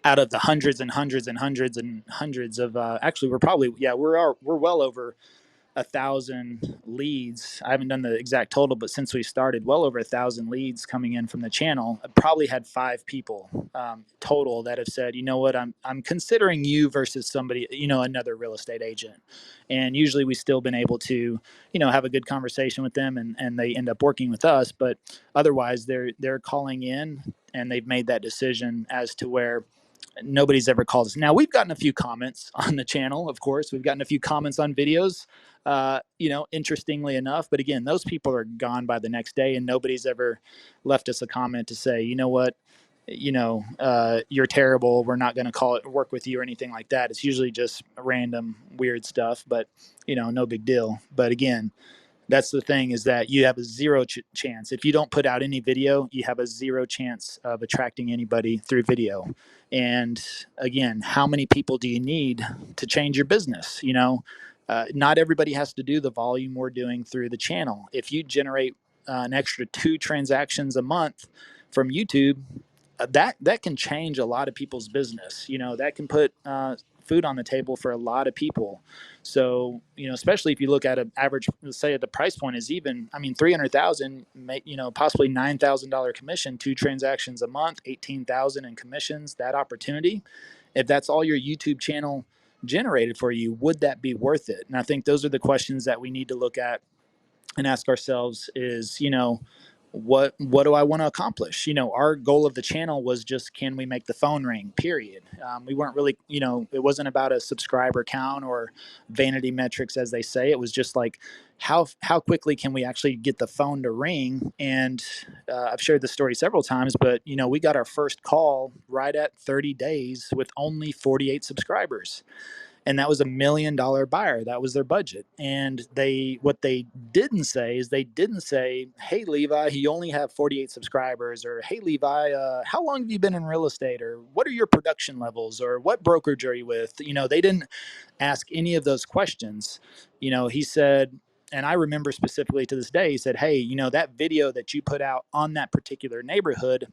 out of the hundreds and hundreds and hundreds and hundreds of, actually we're well over 1,000 leads. I haven't done the exact total, but since we started, well over 1,000 leads coming in from the channel. I probably had 5 people total that have said, you know what, I'm considering you versus somebody, another real estate agent. And usually we still been able to, have a good conversation with them, and they end up working with us. But otherwise, they're calling in and they've made that decision as to where nobody's ever called us. Now, we've gotten a few comments on the channel, of course. We've gotten a few comments on videos, interestingly enough. But again, those people are gone by the next day, and nobody's ever left us a comment to say, you know what, you're terrible, we're not going to work with you or anything like that. It's usually just random weird stuff, but, no big deal. But again, that's the thing, is that you have a zero chance. If you don't put out any video, you have a 0 chance of attracting anybody through video. And again, how many people do you need to change your business? Not everybody has to do the volume we're doing through the channel. If you generate an extra 2 transactions a month from YouTube, that can change a lot of people's business. That can put food on the table for a lot of people. So, especially if you look at an average, let's say the price point is even, 300,000, possibly $9,000 commission, 2 transactions a month, 18,000 in commissions, that opportunity. If that's all your YouTube channel generated for you, would that be worth it? And I think those are the questions that we need to look at and ask ourselves is, what do I want to accomplish? Our goal of the channel was just, can we make the phone ring, period. We weren't really, it wasn't about a subscriber count or vanity metrics, as they say. It was just like, how quickly can we actually get the phone to ring? And I've shared this story several times, but we got our first call right at 30 days with only 48 subscribers, and that was $1 million buyer. That was their budget. And what they didn't say is, they didn't say, hey, Levi, you only have 48 subscribers, or hey, Levi, how long have you been in real estate, or what are your production levels, or what brokerage are you with? They didn't ask any of those questions. He said, and I remember specifically to this day, he said, hey, that video that you put out on that particular neighborhood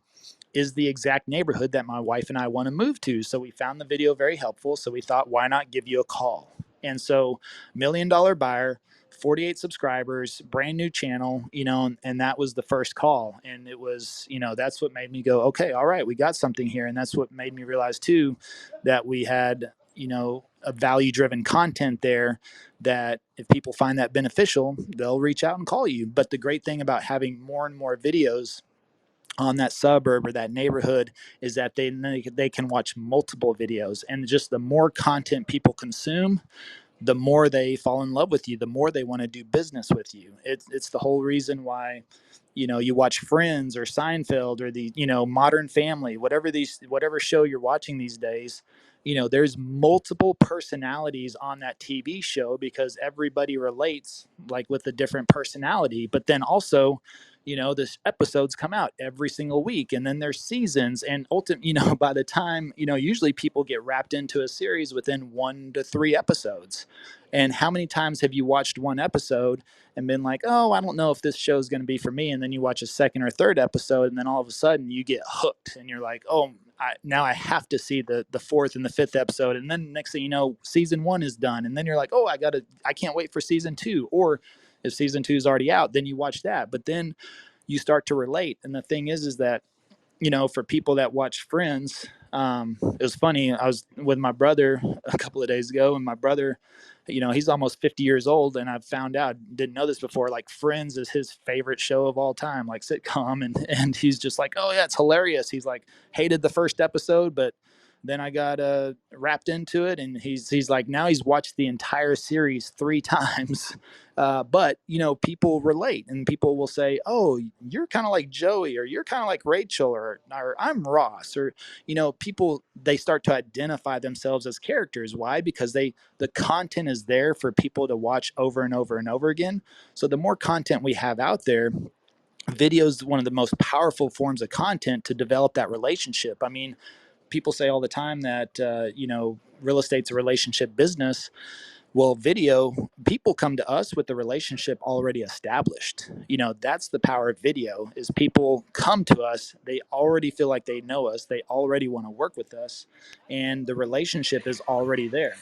is the exact neighborhood that my wife and I want to move to. So we found the video very helpful. So we thought, why not give you a call? And so $1 million buyer, 48 subscribers, brand new channel, and that was the first call. And it was, that's what made me go, okay, all right, we got something here. And that's what made me realize too, that we had, a value-driven content there, that if people find that beneficial, they'll reach out and call you. But the great thing about having more and more videos on that suburb or that neighborhood is that they can watch multiple videos, and just the more content people consume, the more they fall in love with you, the more they want to do business with you. It's the whole reason why, you watch Friends or Seinfeld or the, Modern Family, whatever show you're watching these days. There's multiple personalities on that TV show because everybody relates like with a different personality. But then also, this episodes come out every single week, and then there's seasons, and ultimately, by the time, usually people get wrapped into a series within 1 to 3 episodes. And how many times have you watched one episode and been like, oh, I don't know if this show is going to be for me. And then you watch a second or third episode, and then all of a sudden you get hooked, and you're like, oh, now I have to see the 4th and the 5th episode. And then next thing you know, season 1 is done. And then you're like, oh, I can't wait for season 2. Or if season 2 is already out, then you watch that. But then you start to relate. And the thing is that, for people that watch Friends, it was funny. I was with my brother a couple of days ago, and my brother, he's almost 50 years old. And I've found out, didn't know this before, like Friends is his favorite show of all time, like sitcom. And he's just like, oh yeah, it's hilarious. He's like, hated the first episode, but then I got wrapped into it, and he's like, now he's watched the entire series 3 times. But people relate, and people will say, "Oh, you're kind of like Joey, or you're kind of like Rachel, or I'm Ross," or people, they start to identify themselves as characters. Why? Because the content is there for people to watch over and over and over again. So the more content we have out there, video is one of the most powerful forms of content to develop that relationship. I mean, people say all the time that real estate's a relationship business. Well, video, people come to us with the relationship already established. That's the power of video, is people come to us, they already feel like they know us, they already want to work with us, and the relationship is already there.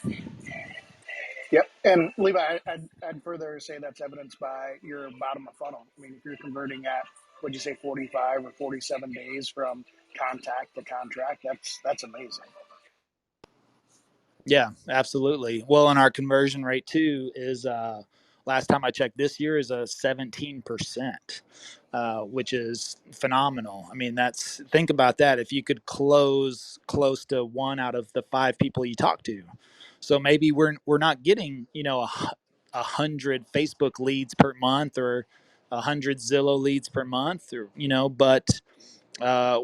Yep. And Levi, I'd further say that's evidenced by your bottom of funnel. I mean, if you're converting at, what'd you say, 45 or 47 days from contact to contract, that's amazing. Yeah, absolutely. Well, and our conversion rate too is, last time I checked this year, is a 17%, which is phenomenal. I mean, think about that. If you could close close to 1 out of the 5 people you talk to. So maybe we're not getting, 100 Facebook leads per month, or 100 Zillow leads per month, or, but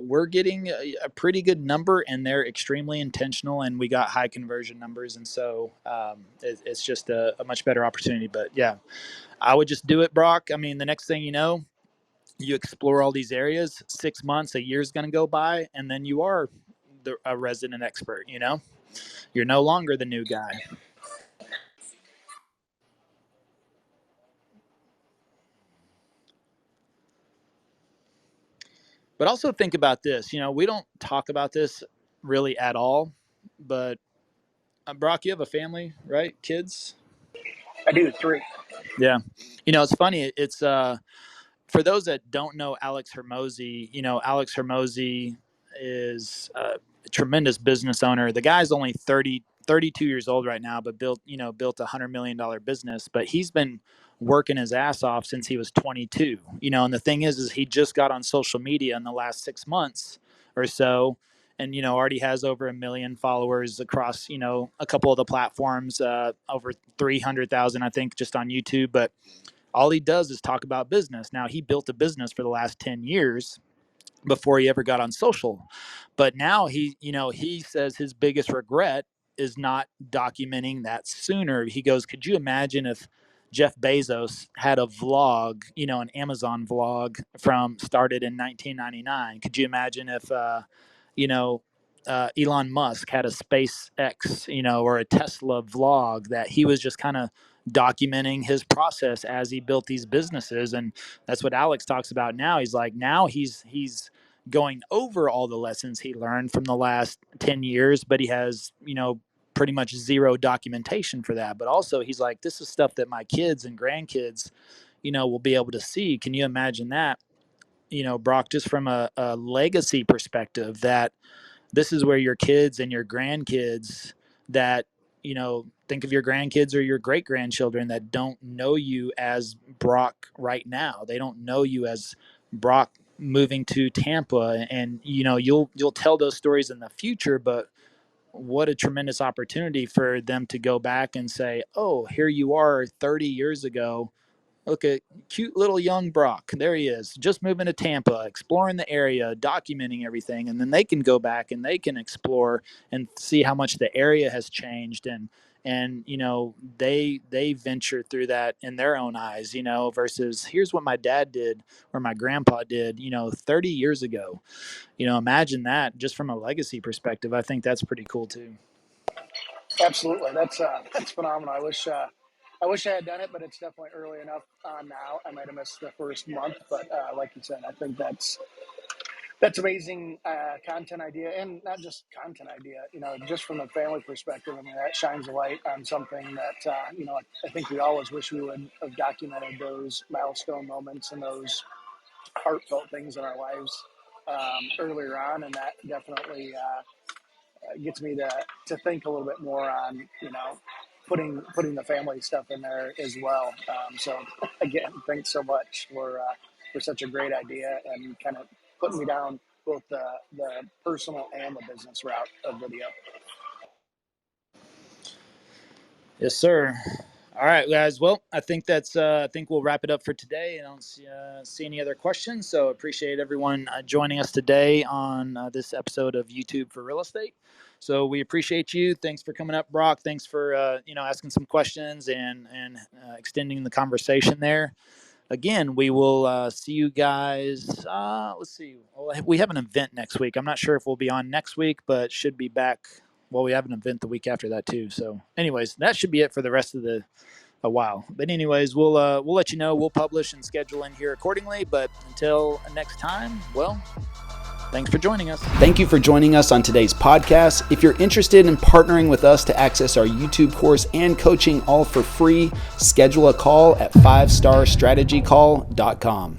we're getting a pretty good number, and they're extremely intentional, and we got high conversion numbers. And so it's just a much better opportunity. But yeah, I would just do it, Brock. I mean, the next thing you know, you explore all these areas, 6 months, a year is going to go by, and then you are a resident expert. You're no longer the new guy. But also think about this. We don't talk about this really at all. But Brock, you have a family, right? Kids? I do 3. Yeah. It's funny. It's for those that don't know Alex Hermosi, Alex Hermosi is a tremendous business owner. The guy's only 32 years old right now, but built $100 million business. But he's been working his ass off since he was 22. And the thing is he just got on social media in the last 6 months or so, and already has over 1 million followers across a couple of the platforms, over 300,000 I think just on YouTube. But all he does is talk about business. Now, he built a business for the last 10 years before he ever got on social. But now he says his biggest regret is not documenting that sooner. He goes, could you imagine if Jeff Bezos had a vlog, an Amazon vlog started in 1999? Could you imagine if, you know, Elon Musk had a SpaceX, or a Tesla vlog that he was just kind of documenting his process as he built these businesses? And that's what Alex talks about now. He's like, now he's going over all the lessons he learned from the last 10 years, but he has, pretty much zero documentation for that. But also he's like, this is stuff that my kids and grandkids, will be able to see. Can you imagine that, Brock, just from a legacy perspective, that this is where your kids and your grandkids that, think of your grandkids or your great grandchildren that don't know you as Brock right now. They don't know you as Brock moving to Tampa, and you'll tell those stories in the future. But what a tremendous opportunity for them to go back and say, oh, here you are 30 years ago. Look at cute little young Brock. There he is, just moving to Tampa, exploring the area, documenting everything. And then they can go back and they can explore and see how much the area has changed. And they venture through that in their own eyes, versus here's what my dad did or my grandpa did, 30 years ago. Imagine that just from a legacy perspective. I think that's pretty cool too. Absolutely. That's phenomenal. I wish I had done it, but it's definitely early enough now. I might have missed the first month, but like you said, I think that's amazing content idea, and not just content idea. Just from a family perspective, I mean, that shines a light on something that I think we always wish we would have documented those milestone moments and those heartfelt things in our lives earlier on, and that definitely gets me to think a little bit more on putting the family stuff in there as well. So again, thanks so much for such a great idea and kind of putting me down both the personal and the business route of video. Yes, sir. All right, guys. Well, I think I think we'll wrap it up for today. I don't see any other questions. So appreciate everyone joining us today on this episode of YouTube for Real Estate. So we appreciate you. Thanks for coming up, Brock. Thanks for asking some questions and extending the conversation there. Again, we will see you guys. Let's see. Well, we have an event next week. I'm not sure if we'll be on next week, but should be back. Well, we have an event the week after that too. So anyways, that should be it for the rest of a while. But anyways, we'll let you know. We'll publish and schedule in here accordingly. But until next time, well, thanks for joining us. Thank you for joining us on today's podcast. If you're interested in partnering with us to access our YouTube course and coaching all for free, schedule a call at 5starstrategycall.com.